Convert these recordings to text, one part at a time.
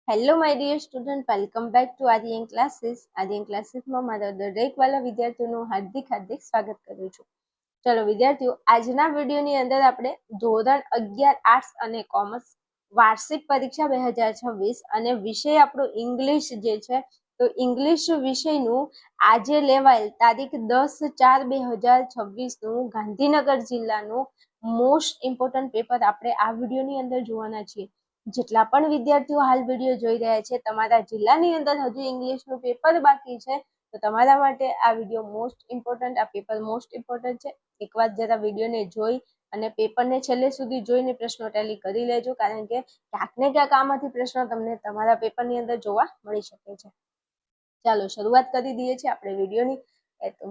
Hello my dear student, welcome back to Aryan classes. Aryan ક્લાસીસમાં મારા દરેક વાલા વિદ્યાર્થીઓનું હાર્દિક સ્વાગત કરું છું. ચલો વિદ્યાર્થીઓ, આજના વિડીયોની અંદર આપણે ધોરણ 11 આર્ટ્સ અને કોમર્સ વાર્ષિક પરીક્ષા 2026 અને વિષય આપણો ઇંગ્લિશ જે છે, તો ઇંગ્લિશ વિષયનું આજે લેવાયેલ તારીખ 10/4/2026 નું ગાંધીનગર જિલ્લાનું મોસ્ટ ઇમ્પોર્ટન્ટ પેપર આપણે આ વિડીયોની અંદર જોવાના છીએ. જેટલા પણ વિદ્યાર્થીઓ હાલ વિડીયો જોઈ રહ્યા છે, તમારા જિલ્લાની અંદર હજુ ઇંગ્લિશનું પેપર બાકી છે, તો તમારા માટે આ વિડીયો મોસ્ટ ઇમ્પોર્ટન્ટ, આ પેપર મોસ્ટ ઇમ્પોર્ટન્ટ છે. એકવાર જરા વિડીયોને જોઈ અને પેપરને છેલ્લે સુધી જોઈને પ્રશ્નો ટેલી કરી લેજો, કારણ કે ક્યાંક ને ક્યાંક આમાંથી પ્રશ્નો તમને તમારા પેપરની અંદર જોવા મળી શકે છે. ચાલો શરૂઆત કરી દઈએ છીએ આપણે વિડીયોની.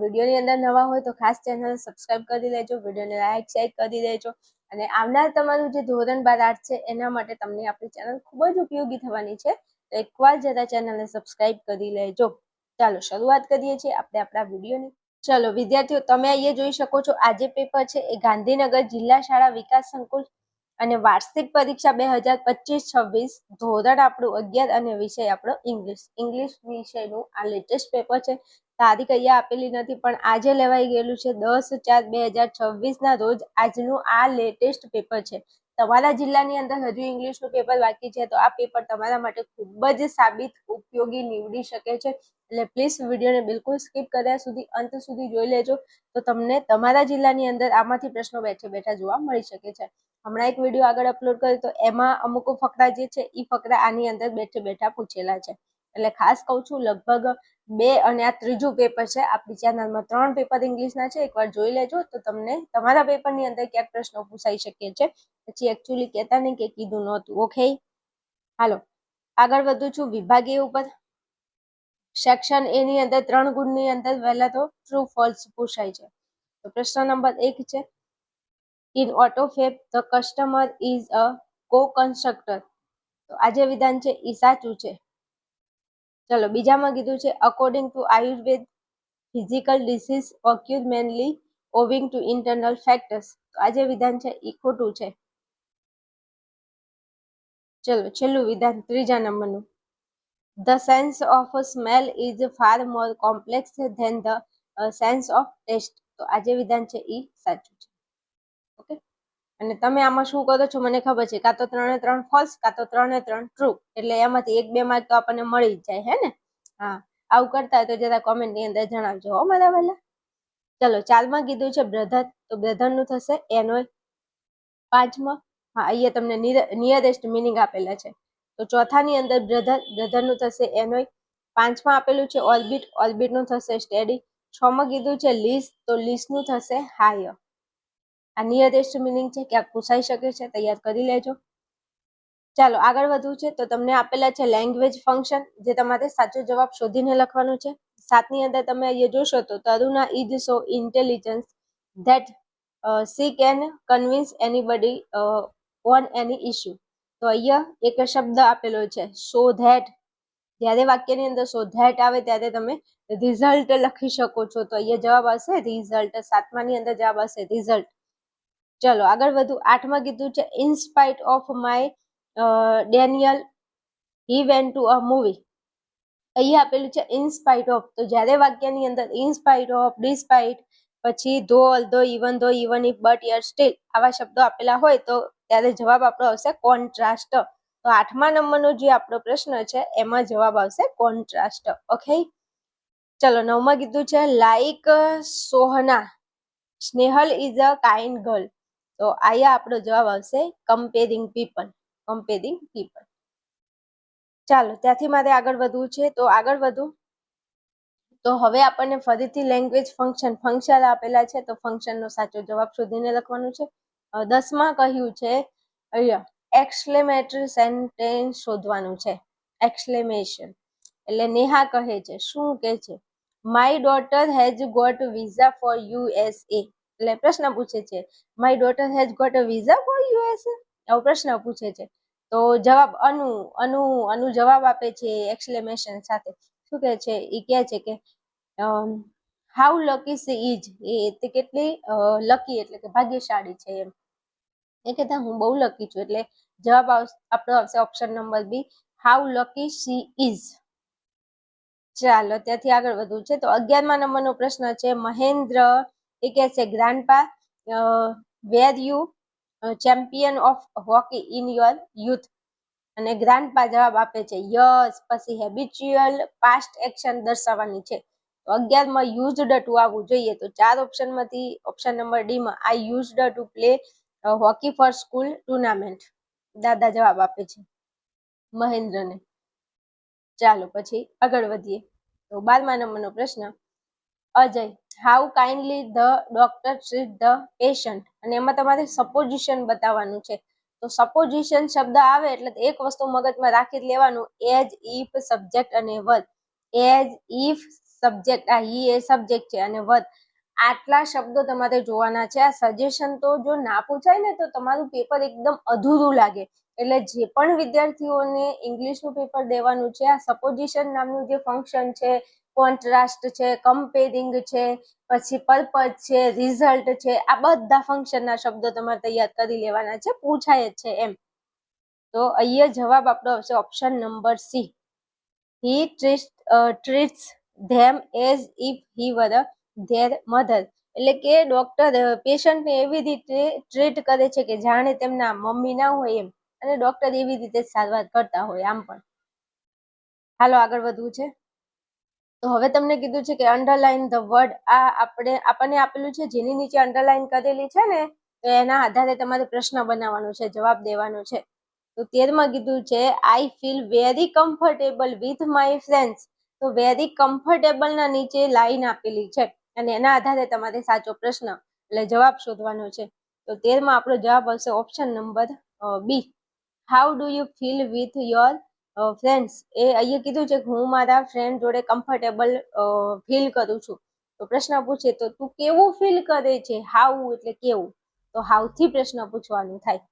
વિડીયોની અંદર નવા હોય તો ખાસ ચેનલ સબસ્ક્રાઇબ કરી લેજો, વિડીયોને લાઈક શેર કરી દેજો, અને આવનાર તમારું જે ધોરણ 12 આર્ટ્સ છે એના માટે તમને આપણી ચેનલ ખૂબ જ ઉપયોગી થવાની છે, તો એકવાર જરા ચેનલને સબસ્ક્રાઇબ કરી લેજો. ચાલો શરૂઆત કરીએ છીએ આપણે આપણા વિડીયોની. ચલો વિદ્યાર્થીઓ, તમે અહીંયા જોઈ શકો છો, આજે પેપર છે એ ગાંધીનગર જિલ્લા શાળા વિકાસ સંકુલ અને વાર્ષિક પરીક્ષા 2025-26, ધોરણ આપણું 11 અને વિષય આપણો ઇંગ્લિશ વિષયનું આ લેટેસ્ટ પેપર છે. તારીખ અહીંયા આપેલી નથી, પણ આજે લેવાઈ ગયેલું છે 10/4/2026 ના રોજ આજનું આ લેટેસ્ટ પેપર છે. તમારા જિલ્લાની અંદર હજુ ઇંગ્લિશનું પેપર બાકી છે, તો આ પેપર તમારા માટે ખૂબ જ સાબિત ઉપયોગી નીવડી શકે છે. એટલે પ્લીઝ વિડીયોને બિલકુલ સ્કીપ કર્યા સુધી અંત સુધી જોઈ લેજો, તો તમને તમારા જિલ્લાની અંદર આમાંથી પ્રશ્નો બેઠે બેઠા જોવા મળી શકે છે. હમણાં એક વિડીયો આગળ અપલોડ કર્યો તો એમાં અમુક ફકરા જે છે એ ફકરા આની અંદર બેઠે બેઠા પૂછેલા છે. એટલે ખાસ કહું છું, લગભગ 2 અને આ ત્રીજું પેપર છે. આપણી ચેનલમાં 3 પેપર ઇંગ્લિશના છે, એકવાર જોઈ લેજો તો તમને તમારા પેપરની અંદર ક્યાંક પ્રશ્નો પૂછાઈ શકે છે. પછી એકચ્યુઅલી કહેતા નહીં કે કીધું નહોતું. ઓકે, હાલો આગળ વધુ છું વિભાગીય ઉપર. સેક્શન એ ની અંદર 3 ગુણની અંદર પહેલા તો ટ્રુ ફોલ્સ પૂછાય છે. તો પ્રશ્ન નંબર 1 છે, in AutoFab the customer is a co-constructor. તો આ જે વિધાન છે એ સાચું છે. ચલો બીજામાં કીધું છે, according to Ayurveda physical disease occur mainly owing to internal factors. તો આ જે વિધાન છે એ ખોટું છે. ચલો છેલ્લું વિધાન ત્રીજા નંબરનું, the sense of smell is far more complex than the sense of taste. તો આ જે વિધાન છે એ સાચું છે. ઓકે, અને તમે આમાં શું કરો છો મને ખબર છે, કાં તો 3 ફોલ્સ કાં તો 3 ટ્રુ, એટલે એમાંથી 1-2 માર્ક તો આપણને મળી જ જાય, હે ને? હા, આવું કરતા હોય તો જરા કોમેન્ટની અંદર જણાવજો હો મારા વાલા. ચલો 4માં કીધું છે બ્રધર, તો બ્રધર નું થશે એનોય. 5માં હા, અહીંયા તમને નિયરેસ્ટ મિનિંગ આપેલા છે, તો ચોથાની અંદર બ્રધર નું થશે એનોય. 5માં આપેલું છે ઓર્બિટ નું થશે સ્ટેડી. 6માં કીધું છે લીસ, તો લીસ નું થશે હાયર. આ નિયરેસ્ટ મિનિંગ છે, ક્યાંક પૂછાઈ શકે છે, તૈયાર કરી લેજો. ચાલો આગળ વધવું છે, તો તમને આપેલા છે લેંગ્વેજ ફંક્શન, જે તમારે સાચો જવાબ શોધીને લખવાનું છે. 7ની અંદર તમે અહીંયા જોશો તો Taruna is so intelligent that she can convince anybody on any issue. તો અહીંયા એક શબ્દ આપેલો છે so that. જ્યારે વાક્યની અંદર so that આવે ત્યારે તમે રિઝલ્ટ લખી શકો છો, તો અહીંયા જવાબ આવશે રિઝલ્ટ. 7માની અંદર જવાબ આવશે રિઝલ્ટ. ચલો આગળ વધુ. 8માં કીધું છે in spite of my Daniel he went to a movie. અહીંયા આપેલું છે ઇન સ્પાઇટ ઓફ, તો જ્યારે વાક્યની અંદર ઇન સ્પાઇટ ઓફ, ડિસ્પાઇટ, પછી though, although, even though, even if, but, yet, still આવા શબ્દો આપેલા હોય તો ત્યારે જવાબ આપણો આવશે કોન્ટ્રાસ્ટ. તો 8મા નંબરનો જે આપણો પ્રશ્ન છે એમાં જવાબ આવશે કોન્ટ્રાસ્ટ. ઓકે, ચલો 9માં કીધું છે લાઈક સોહના Snehal is a kind girl. તો અહીંયા આપણો જવાબ આવશે કમ્પેરિંગ પીપલ. ચાલો ત્યાંથી મારે આગળ વધવું છે, તો આગળ વધું તો હવે આપણને ફરીથી લેંગ્વેજ ફંક્શન આપેલા છે, તો ફંક્શનનો સાચો જવાબ શોધીને લખવાનું છે. 10માં કહ્યું છે અહીંયા એક્સક્લેમેટરી સેન્ટેન્સ શોધવાનું છે. એક્સક્લેમેશન એટલે નેહા કહે છે, શું કહે છે, my daughter has got visa for USA. એટલે પ્રશ્ન પૂછે છે, my daughter has got a visa for USA, એવો પ્રશ્ન પૂછે છે. તો જવાબ અનુ જવાબ આપે છે એક્સક્લેમેશન સાથે. શું કહે છે, એ કહે છે કે હાઉ લકી સી ઇઝ, એ કેટલી લકી એટલે કે ભાગ્યશાળી છે એમ. એ કહેતા હું બહુ લકી છું, એટલે જવાબ આપણો આવશે option number B, how lucky she is. ચાલો ત્યાંથી આગળ વધવું છે. તો 11મા નંબરનો પ્રશ્ન છે, મહેન્દ્ર એ કહે છે grandpa were you champion of hockey in your youth. અને ગ્રાન્ડપા જવાબ આપે છે યસ, પછી હેબિચ્યુઅલ પાસ્ટ એક્શન દર્શાવવાની છે. તો 11માં યુઝડ ટુ આવવું જોઈએ. તો 4 ઓપ્શનમાંથી ઓપ્શન નંબર ડી માં I used to play hockey for school tournament. દાદા જવાબ આપે છે મહેન્દ્રને. ચાલો પછી આગળ વધીએ. તો 12મા નંબરનો પ્રશ્ન, Ajay how kindly the doctor treat the patient. અને એમાં તમારે સપોઝિશન બતાવવાનું છે. તો સપોઝિશન શબ્દ આવે એટલે એક વસ્તુ મગજમાં રાખી જ લેવાનું, એઝ ઇફ સબ્જેક્ટ અને વર્બ. એઝ ઇફ સબ્જેક્ટ, આ હી એ સબ્જેક્ટ છે અને વર્બ. આટલા શબ્દો તમારે જોવાના છે. આ સજેશન તો જો ના પૂછાય ને તો તમારું પેપર એકદમ અધૂરું લાગે. એટલે જે પણ વિદ્યાર્થીઓને ઇંગ્લિશનું પેપર દેવાનું છે, આ સપોઝિશન નામનું જે ફંક્શન છે, કોન્ટ્રાસ્ટ છે, કમ્પેરિંગ છે, પછી પર્પઝ છે, રિઝલ્ટ છે, આ બધા ફંક્શનના શબ્દો તમારે તૈયાર કરી લેવાના છે, પૂછાય જ છે એમ. તો અહીંયા જવાબ આપણો આવશે option number C. He treats them as if he were their mother. એટલે કે ડોક્ટર પેશન્ટને એવી રીતે ટ્રીટ કરે છે કે જાણે તેમના મમ્મી ના હોય એમ. અને ડોક્ટર એવી રીતે સારવાર કરતા હોય આમ પણ. હાલો આગળ વધવું છે. તો હવે તમને કીધું છે કે અંડરલાઈન ધ વર્ડ. આ આપણને આપેલું છે જેની નીચે અંડરલાઈન કરેલી છે ને, તો એના આધારે તમારે પ્રશ્ન બનાવવાનો છે, જવાબ દેવાનો છે. તો 13માં કીધું છે I feel very comfortable with my friends. તો વેરી કમ્ફર્ટેબલ ના નીચે લાઈન આપેલી છે અને એના આધારે તમારે સાચો પ્રશ્ન એટલે જવાબ શોધવાનો છે. તો 13માં આપણો જવાબ આવશે option number B. How do you feel with your friends. એ અહીંયા કીધું છે કે હું મારા ફ્રેન્ડ જોડે કમ્ફર્ટેબલ ફીલ કરું છું. તો પ્રશ્ન પૂછે તો તું કેવું ફીલ કરે છે, હાઉ એટલે કેવું. તો હાઉ થી પ્રશ્ન પૂછવાનું થાય.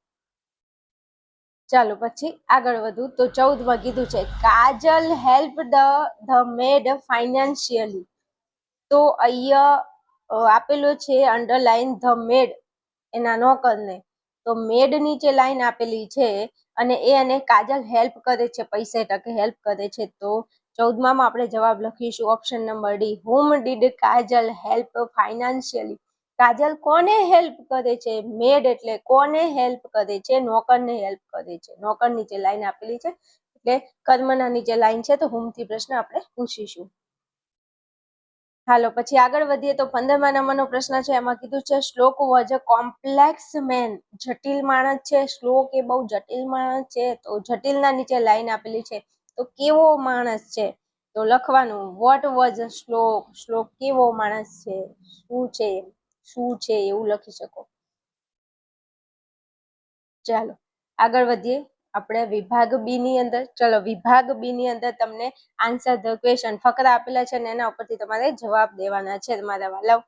ચાલો પછી આગળ વધુ. તો 14માં કીધું છે કાજલ હેલ્પ ધ મેડ ફાઇનાન્શિયલી. તો અહીંયા આપેલું છે અંડરલાઈન ધ મેડ, એના નોકરને. તો મેડ નીચે લાઈન આપેલી છે અને એને કાજલ હેલ્પ કરે છે, પૈસે ટકે હેલ્પ કરે છે. તો 14માં આપણે જવાબ લખીશું option number D. Whom did Kajal help financially. Kajal કોને હેલ્પ કરે છે, મેડ એટલે કોને હેલ્પ કરે છે, નોકરને હેલ્પ કરે છે. નોકર નીચે લાઈન આપેલી છે એટલે કર્મના નીચે લાઈન છે, તો હુમ થી પ્રશ્ન આપણે પૂછીશું. હાલો પછી આગળ વધીએ. તો 15મા નંબરનો પ્રશ્ન છે, એમાં કીધું છે શ્લોક વોઝ અ કોમ્પ્લેક્સ મેન. જટિલ માણસ છે, શ્લોક એ બહુ જટિલ માણસ છે. તો જટિલના નીચે લાઈન આપેલી છે, તો કેવો માણસ છે. તો લખવાનું વોટ વોઝ શ્લોક. શ્લોક કેવો માણસ છે, શું છે એવું લખી શકો. ચાલો આગળ વધીએ આપણે વિભાગ બી ની અંદર. ચલો વિભાગ બી ની અંદર તમને આન્સર ધ ક્વેશ્ચન ફકરા આપેલા છે ને એના ઉપરથી તમારે જવાબ દેવાના છે તમારા વાલાઓ.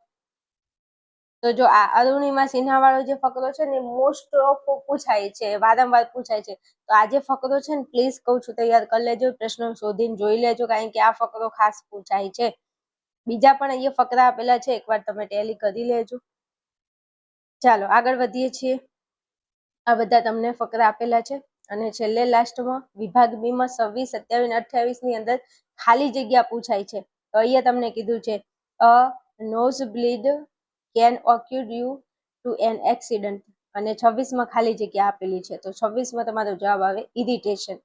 તો જો આ અરુણિમા સિન્હા વાળો જે ફકરો છે ને મોસ્ટ ઓફ પૂછાય છે, વારંવાર પૂછાય છે. તો આ જે ફકરો છે ને પ્લીઝ કહું છું તૈયાર કરી લેજો, પ્રશ્નો શોધીને જોઈ લેજો, કારણ કે આ ફકરો ખાસ પૂછાય છે. બીજા પણ અહીંયા ફકરા આપેલા છે, એકવાર તમે ટેલી કરી લેજો. ચાલો આગળ વધીએ છીએ. આ બધા તમને ફકરા આપેલા છે અને છેલ્લે લાસ્ટમાં વિભાગ બી માં 26, 27, 28 ની અંદર ખાલી જગ્યા પૂછાય છે. તો અહીંયા તમને કીધું છે a nose bleed can occur due to an accident. અને 26માં ખાલી જગ્યા આપેલી છે. તો 26માં તમારો જવાબ આવે irritation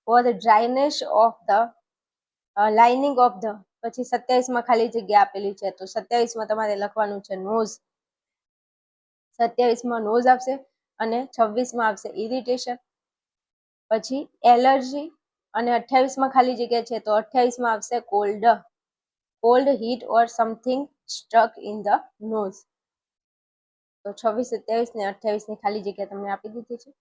or dryness of the lining of the. પછી 27માં ખાલી જગ્યા આપેલી છે. તો 27માં તમારે લખવાનું છે નોઝ. 27માં નોઝ આવશે અને 26માં આવશે ઇરિટેશન. પછી એલર્જી અને 28માં ખાલી જગ્યા છે. તો 28માં આવશે cold. Cold, heat or something stuck in the nose. તો 26, 27 ને 28 ની ખાલી જગ્યા તમને આપી દીધી છે.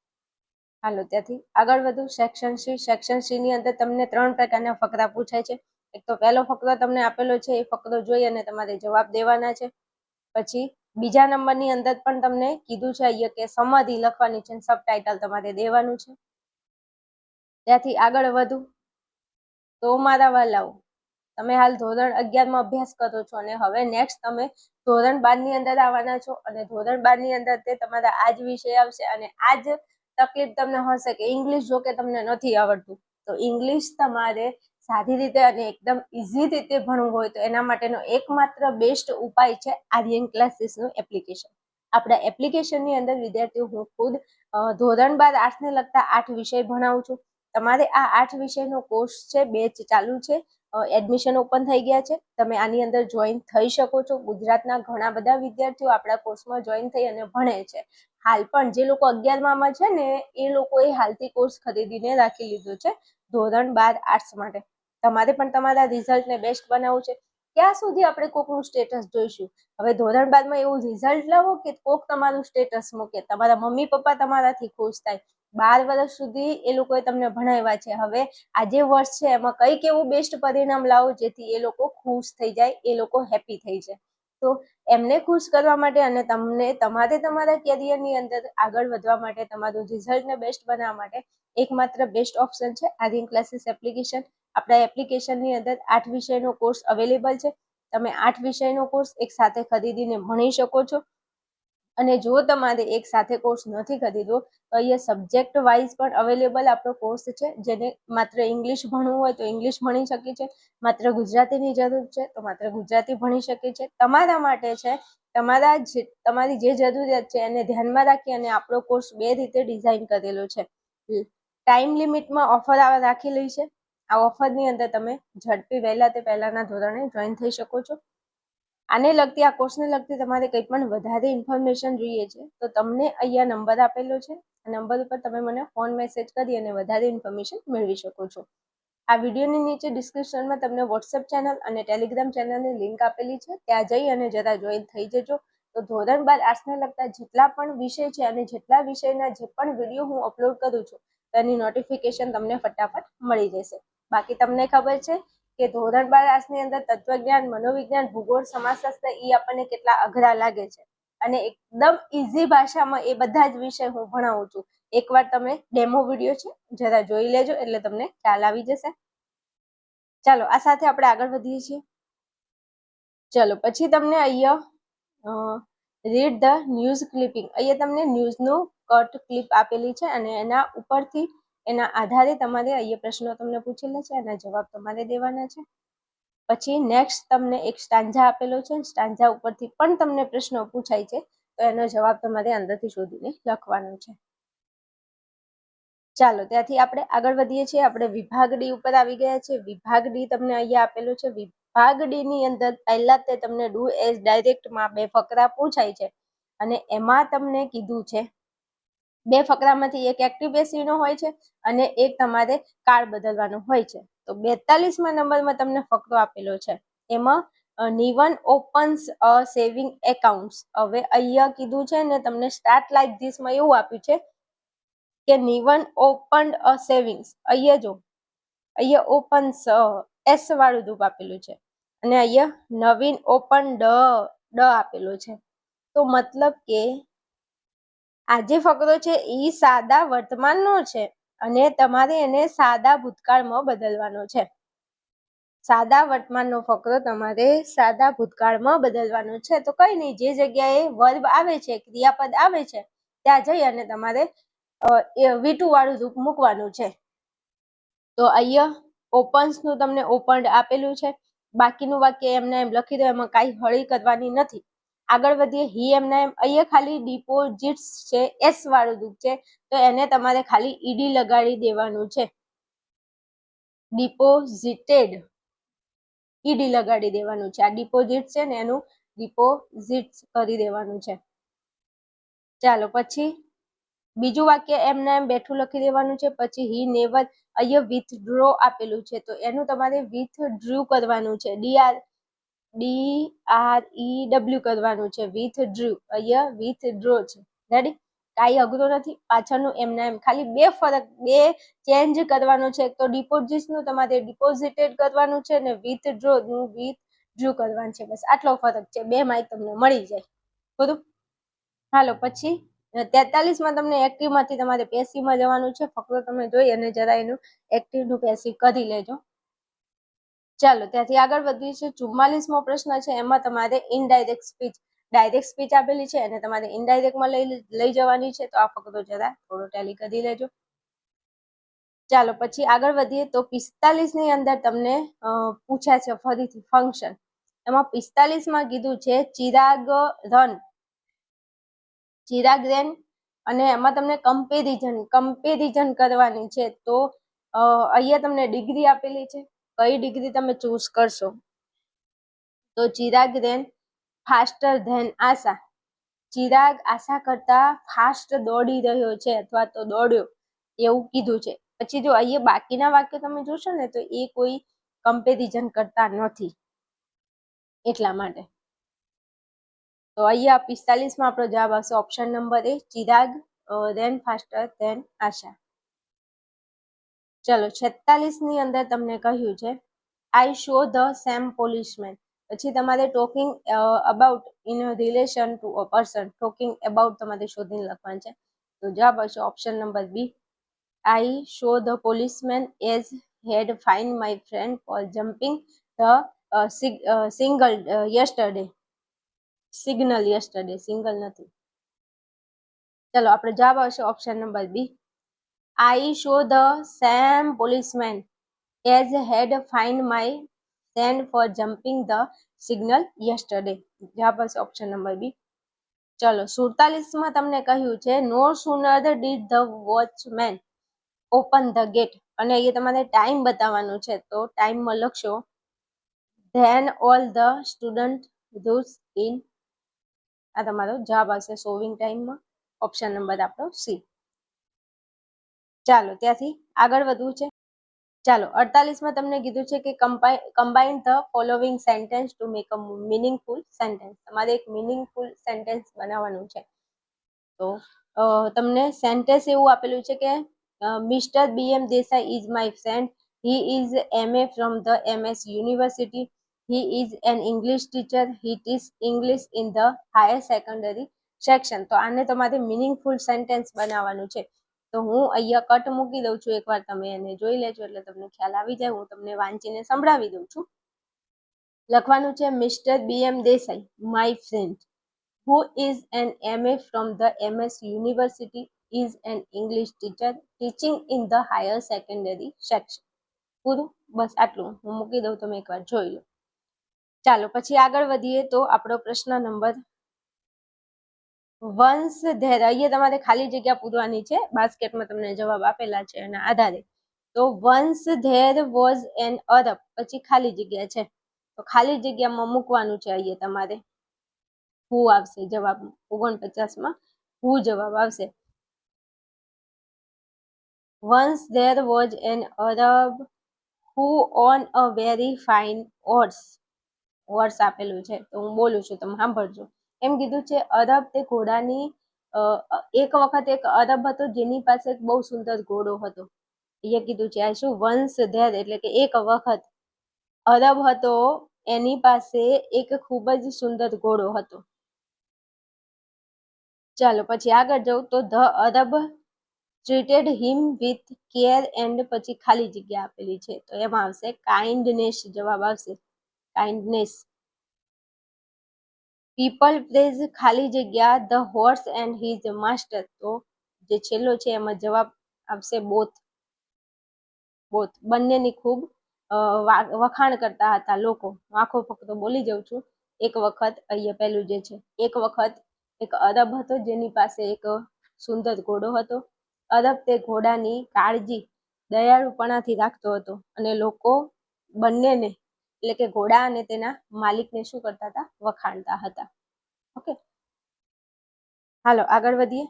હાલો ત્યાંથી આગળ વધુ. Section C. સેક્શન સી ની અંદર તમને 3 પ્રકારના ફકરા પૂછાય છે. એક તો પહેલો ફકરો તમને આપેલો છે, એ ફકરો જોઈ અને તમારે જવાબ દેવાના છે. પછી બીજા નંબરની અંદર પણ તમને કીધું છે અહીંયા કે સમરી લખવાની છે, સબટાઇટલ તમારે દેવાનું છે. ત્યાંથી આગળ વધુ. તો મારા વાલાઓ તમે હાલ ધોરણ 11માં અભ્યાસ કરો છો અને હવે નેક્સ્ટ તમે ધોરણ 12 ની અંદર આવવાના છો અને ધોરણ 12 ની અંદર તે તમારા આ જ વિષય આવશે અને આ જ તકલીફ તમને હશે કે ઇંગ્લિશ જો કે તમને નથી આવડતું. તો ઇંગ્લિશ તમારે સાદી રીતે અને એકદમ ઇઝી રીતે ભણવું હોય તો એના માટેનો એકમાત્ર બેસ્ટ ઉપાય છે આર્યન ક્લાસીસનું એપ્લિકેશન. આપણા એપ્લિકેશનની અંદર વિદ્યાર્થીઓ હું ખુદ ધોરણ 12 આર્ટ્સને લગતા 8 વિષય ભણાવું છું. તમારે આ 8 વિષયનો કોર્સ છે, બેચ ચાલુ છે, એડમિશન ઓપન થઈ ગયા છે. તમે આની અંદર જોઈન થઈ શકો છો. ગુજરાતના ઘણા બધા વિદ્યાર્થીઓ આપણા કોર્સમાં જોઈન થઈ અને ભણે છે. હાલ પણ જે લોકો 11માં છે ને એ લોકોએ હાલથી કોર્સ ખરીદીને રાખી લીધો છે ધોરણ 12 આર્ટ્સ માટે. તમારે પણ તમારા રિઝલ્ટને બેસ્ટ બનાવવું છે. ક્યાં સુધી આપણે કોકનું સ્ટેટસ જોઈશું? હવે ધોરણ 12માં એવું રિઝલ્ટ લાવો કે કોક તમારું સ્ટેટસ મૂકે, તમારા મમ્મી પપ્પા તમારાથી ખુશ થાય. 12 વર્ષ સુધી એ લોકોએ તમને ભણાવ્યા છે. હવે આ જે વર્ષ છે એમાં કંઈક એવું બેસ્ટ પરિણામ લાવો જેથી એ લોકો ખુશ થઈ જાય, એ લોકો હેપી થઈ જાય. તો એમને ખુશ કરવા માટે અને તમને તમારે તમારા કેરિયરની અંદર આગળ વધવા માટે, તમારું રિઝલ્ટને બેસ્ટ બનાવવા માટે એકમાત્ર બેસ્ટ ઓપ્શન છે આર્યન ક્લાસીસ એપ્લિકેશન. આપણા એપ્લિકેશનની અંદર 8 વિષયનો કોર્સ અવેલેબલ છે. તમે 8 વિષયનો કોર્સ એક સાથે ખરીદીને ભણી શકો છો. અને જો તમારે એક સાથે કોર્સ નથી ખરીદવો તો અહીંયા સબ્જેક્ટ વાઇઝ પણ અવેલેબલ આપણો કોર્સ છે. જેને માત્ર ઇંગ્લિશ ભણવું હોય તો ઇંગ્લિશ ભણી શકે છે, માત્ર ગુજરાતીની જરૂર છે તો માત્ર ગુજરાતી ભણી શકે છે. તમારા માટે છે, તમારી જે જરૂરિયાત છે એને ધ્યાનમાં રાખી અને આપણો કોર્સ 2 રીતે ડિઝાઇન કરેલો છે. ટાઈમ લિમિટમાં ઓફર રાખેલી છે. આ ઓફરની અંદર તમે ઝડપી વહેલા તે પહેલાના ધોરણે જોઈન થઈ શકો છો. આને લગતી, આ કોર્સને લગતી તમારે કંઈ પણ વધારે ઇન્ફોર્મેશન જોઈએ છે તો તમને અહીંયા નંબર આપેલો છે. આ નંબર ઉપર તમે મને ફોન મેસેજ કરી અને વધારે ઇન્ફોર્મેશન મેળવી શકો છો. આ વિડીયોની નીચે ડિસ્ક્રિપ્શનમાં તમને વોટ્સએપ ચેનલ અને ટેલિગ્રામ ચેનલની લિંક આપેલી છે. ત્યાં જઈ અને જરા જોઈન થઈ જજો. તો ધોરણ 12 આર્ટ્સને લગતા જેટલા પણ વિષય છે અને જેટલા વિષયના જે પણ વિડીયો હું અપલોડ કરું છું તેની નોટિફિકેશન તમને ફટાફટ મળી જશે. બાકી તમને ખબર છે કે ધોરણ 12 આર્ટ્સની અંદર તત્વજ્ઞાન, મનોવિજ્ઞાન, ભૂગોળ, સમાજશાસ્ત્ર એ આપણને કેટલા અઘરા લાગે છે અને એકદમ ઇઝી ભાષામાં એ બધા જ વિષય હું ભણાવું છું. એકવાર તમે ડેમો વિડીયો છે જરા જોઈ લેજો એટલે તમને ખ્યાલ આવી જશે. ચાલો આ સાથે આપણે આગળ વધીએ છીએ. ચલો પછી તમને અહીંયા રીડ ધ ન્યૂઝ ક્લિપિંગ, અહીંયા તમને ન્યૂઝનું કટ ક્લિપ આપેલી છે અને એના ઉપરથી એના આધારે તમારે અહીંયા પ્રશ્નો તમને પૂછેલા છે, એના જવાબ તમારે દેવાના છે. પછી નેક્સ્ટ તમને એક સ્ટાન્જા આપેલો છે. સ્ટાન્જા ઉપરથી પણ તમને પ્રશ્નો પૂછાય છે તો એનો જવાબ તમારે અંદરથી શોધીને લખવાનો છે. ચાલો ત્યાંથી આપણે આગળ વધીએ છીએ. આપણે વિભાગ ડી ઉપર આવી ગયા છે. વિભાગ ડી તમને અહીંયા આપેલો છે. વિભાગ ડી ની અંદર પહેલા તે તમને ડુ એઝ ડાયરેક્ટમાં 2 ફકરા પૂછાય છે અને એમાં તમને કીધું છે 2 ફકરામાંથી એક એક્ટિવ પેસિવનો હોય છે અને એક તમારે કાળ બદલવાનો હોય છે. તો 42માં નંબરમાં તમને ફકરો આપેલો છે. એમાં નિવન ઓપન્સ અ સેવિંગ એકાઉન્ટ્સ. હવે અહીંયા કીધું છે ને તમને સ્ટાર્ટ લાઈક ધીસમાં એવું આપ્યું છે કે નિવન ઓપન્ડ અ સેવિંગ્સ. અહીંયા જો, અહીંયા ઓપન્સ એસ વાળું રૂપ આપેલું છે અને અહીંયા નવીન ઓપન ડ આપેલો છે. તો મતલબ કે આ જે ફકરો છે એ સાદા વર્તમાનનો છે અને તમારે એને સાદા ભૂતકાળમાં બદલવાનો છે. સાદા વર્તમાનનો ફકરો તમારે સાદા ભૂતકાળમાં બદલવાનો છે. તો કઈ નહીં, જે જગ્યાએ વર્બ આવે છે, ક્રિયાપદ આવે છે ત્યાં જઈ અને તમારે V2 વાળું રૂપ મૂકવાનું છે. તો અહીંયા ઓપન્સનું તમને ઓપન્ડ આપેલું છે. બાકીનું વાક્ય એમને એમ લખી દો, એમાં કાંઈ હળી કરવાની નથી. આગળ વધીએ. હી એમના એમ, અહીંયા ખાલી ડિપોઝિટ્સ છે, એસ વાળું રૂપ છે તો એને તમારે ખાલી ઈડી લગાડી દેવાનું છે. ડિપોઝિટેડ ઈડી લગાડી દેવાનું છે. આ ડિપોઝિટ છે ને એનું ડિપોઝિટ્સ કરી દેવાનું છે. ચાલો પછી બીજું વાક્ય એમને એમ બેઠું લખી દેવાનું છે. પછી હી નેવર, અહીંયા વિથડ્રો આપેલું છે તો એનું તમારે વિથડ્રુ કરવાનું છે. DREW કરવાનું છે. વિથડ્રુ, અહીંયા વિથડ્રો છે. રેડી? કાંઈ અઘરું નથી. પાછળનું એમને એમ ખાલી 2 ચેન્જ કરવાનો છે. તો ડિપોઝિટ્સનું તમારે ડિપોઝિટેડ કરવાનું છે ને વિથડ્રોનું વિથડ્રુ કરવાનું છે. બસ આટલો ફરક છે. 2 માર્ક તમને મળી જાય. બરોબર? હાલો પછી 43માં તમને એક્ટિવમાંથી તમારે પેસિવમાં જવાનું છે. ફકરો તમે જોઈ અને જરા એનું એક્ટિવનું પેસિવ કરી લેજો. ચાલો ત્યાંથી આગળ વધીએ છીએ. 44મો પ્રશ્ન છે. એમાં તમારે ઇનડાયરેક્ટ સ્પીચ, ડાયરેક્ટ સ્પીચ આપેલી છે અને તમારે ઇનડાયરેક્ટમાં લઈ જવાની છે. તો આ ફકરો જરા થોડો ટેલી કરી લેજો. ચાલો પછી આગળ વધીએ તો 45 ની અંદર તમને પૂછ્યા છે ફરીથી ફંક્શન. એમાં 45 માં કીધું છે ચિરાગ રેન, અને એમાં તમને કમ્પેરિઝન કરવાની છે. તો અહીંયા તમને ડિગ્રી આપેલી છે, કઈ ડિગ્રી તમે ચૂઝ કરશો? તો ચિરાગ રેન ફાસ્ટર ધેન આશા. ચિરાગ આશા કરતા ફાસ્ટ દોડી રહ્યો છે અથવા તો દોડ્યો એવું કીધું છે. પછી જો અહીંયા બાકીના વાક્ય તમે જોશો ને તો એ કોઈ કમ્પેરિઝન કરતા નથી, એટલા માટે. તો અહીંયા 45 માં આપણો જવાબ આવશે option number A, Chirag ran faster than Asha. ચલો 46 ની અંદર તમને કહ્યું છે I saw the same policeman. પછી તમારે talking about in relation to a person, talking about તમારે શોધીને લખવાનું છે. તો જવાબ આવશે option number B, I saw the policeman as had fine my friend for jumping the single yesterday. Signal yesterday, single નથી. ચલો આપણે જવાબ આવશે option number B, I saw the same policeman as had fine my friend for jumping the signal yesterday. જવાબ આવશે option number બી. ચલો 47 માં તમને કહ્યું છે no sooner did the watchman open the gate, અને એ તમારે ટાઈમ બતાવવાનું છે. તો ટાઈમમાં લખશો then all the students rush in. આ તમારો જવાબ આવશે સોવિંગ ટાઈમમાં, ઓપ્શન નંબર આપણો સી. ચાલો ત્યાંથી આગળ વધવું છે. ચાલો 48 માં તમને કીધું છે કે combine the following sentence to make a meaningful sentence. તમારે એક મીનિંગફુલ સેન્ટેન્સ બનાવવાનું છે. તો તમને સેન્ટેન્સ એવું આપેલું છે કે mister BM Desai is my friend, he is MA from the MS university, he is an English teacher, he teaches English in the higher secondary section. તો આને તમારે મીનિંગફુલ સેન્ટેન્સ બનાવવાનું છે. તો હું અહીંયા કટ મૂકી દઉં છું, એકવાર તમે એને જોઈ લેજો એટલે તમને ખ્યાલ આવી જાય. હું તમને વાંચીને સંભળાવી દઉં છું. લખવાનું છે mister BM Desai my friend who is an MA from the MS University is an English teacher teaching in the higher secondary section. પૂરું, બસ આટલું હું મૂકી દઉં, તમે એકવાર જોઈ લો. ચાલો પછી આગળ વધીએ તો આપણો પ્રશ્ન નંબર વન્સ ધેર. અહીંયા તમારે ખાલી જગ્યા પૂરવાની છે, બાસ્કેટમાં તમને જવાબ આપેલા છે એના આધારે. તો વન્સ ધેર વોઝ એન અરબ, પછી ખાલી જગ્યા છે તો ખાલી જગ્યામાં મૂકવાનું છે. અહીંયા તમારે હુ આવશે જવાબ, 49 માં હુ જવાબ આવશે. Once there was an Arab who on a very fine horse. Horse આપેલું છે તો હું બોલું છું, તમે સાંભળજો. એમ કીધું છે અરબ તે ઘોડાની, એક વખત એક અરબ હતો જેની પાસે એક બહુ સુંદર ઘોડો હતો. એ કીધું છે આ શું, વન્સ ધેર એટલે કે એક વખત અરબ હતો, એની પાસે એક ખૂબ જ સુંદર ઘોડો હતો. ચાલો પછી આગળ જવું તો the Arab treated him with care and, પછી ખાલી જગ્યા આપેલી છે તો એમાં આવશે કાઇન્ડનેસ. જવાબ આવશે કાઇન્ડનેસ. પીપલ પ્રેઝ ખાલી જગ્યા the horse and his master. તો જે છેલ્લો છે એમાં જવાબ આવશે બોથ. બંનેની ખૂબ વખાણ કરતા હતા લોકો. આખો ફક્ત બોલી જાઉં છું. એક વખત, અહીંયા પહેલું જે છે, એક વખત એક અરબ હતો જેની પાસે એક સુંદર ઘોડો હતો. અરબ તે ઘોડાની કાળજી દયાળુપણાથી રાખતો હતો, અને લોકો બંનેને એટલે કે ઘોડા અને તેના માલિકને શું કરતા હતા, વખાણતા હતા. ઓકે, હાલો આગળ વધીએ.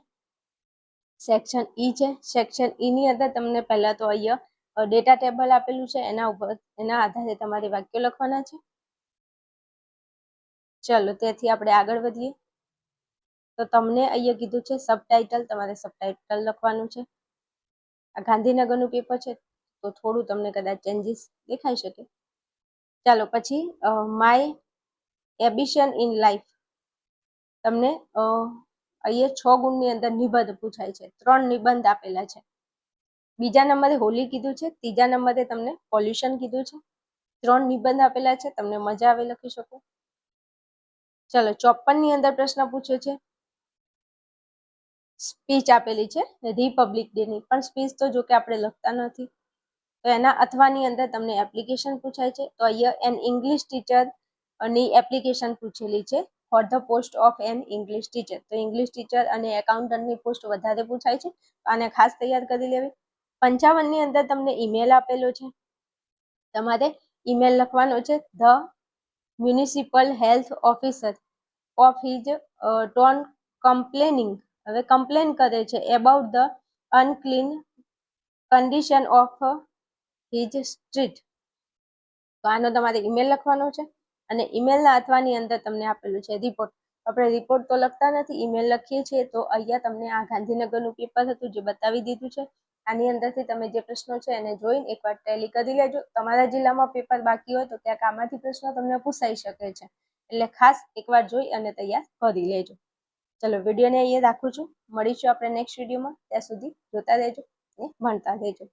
સેક્શન ઈ છે. સેક્શન ઈ ની અંદર તમને પહેલા તો અહીંયા ડેટા ટેબલ આપેલું છે, એના આધારે તમારે વાક્યો લખવાના છે. ચલો તેથી આપણે આગળ વધીએ. તો તમને અહીંયા કીધું છે સબટાઇટલ, તમારે સબટાઇટલ લખવાનું છે. આ ગાંધીનગરનું પેપર છે તો થોડું તમને કદાચ ચેન્જીસ દેખાઈ શકે. ચાલો પછી માય એમ્બિશન ઇન લાઈફ. તમને અહીંયા 6 ગુણની અંદર નિબંધ પૂછાય છે. 3 નિબંધ આપેલા છે. બીજા નંબરે હોલી કીધું છે, ત્રીજા નંબરે તમને પોલ્યુશન કીધું છે. 3 નિબંધ આપેલા છે, તમને મજા આવે લખી શકો. ચલો 54 ની અંદર પ્રશ્ન પૂછ્યો છે, સ્પીચ આપેલી છે રિપબ્લિક ડે ની, પણ સ્પીચ તો જો કે આપણે લખતા નથી તો એના અથવાની અંદર તમને એપ્લિકેશન પૂછાય છે. તો અહીંયા એન ઇંગ્લિશ ટીચર ની એપ્લિકેશન પૂછેલી છે for the post of N English teacher. તો ઇંગ્લિશ ટીચર અને એકાઉન્ટન્ટની પોસ્ટ વધારે પૂછાય છે, તો આને ખાસ તૈયાર કરી લેવી. 55 ની અંદર તમને ઈમેલ આપેલો છે, તમારે ઈમેલ લખવાનો છે the municipal health officer of his town complaining. હવે કમ્પ્લેન કરે છે about the unclean condition of his street. તો આનો તમારે ઈમેલ લખવાનો છે અને ઈમેલના અથવાની અંદર તમને આપેલું છે રિપોર્ટ. આપણે રિપોર્ટ તો લખતા નથી, ઈમેલ લખીએ છીએ. તો અહીંયા તમને આ ગાંધીનગરનું પેપર હતું જે બતાવી દીધું છે. આની અંદરથી તમે જે પ્રશ્નો છે એને જોઈને એકવાર ટેલી કરી લેજો. તમારા જિલ્લામાં પેપર બાકી હોય તો ક્યાંક આમાંથી પ્રશ્નો તમને પૂછાઈ શકે છે, એટલે ખાસ એકવાર જોઈ અને તૈયાર કરી લેજો. ચલો વિડીયોને અહીંયા રાખું છું, મળીશું આપણે નેક્સ્ટ વિડીયોમાં. ત્યાં સુધી જોતા રહેજો અને ભણતા રહેજો.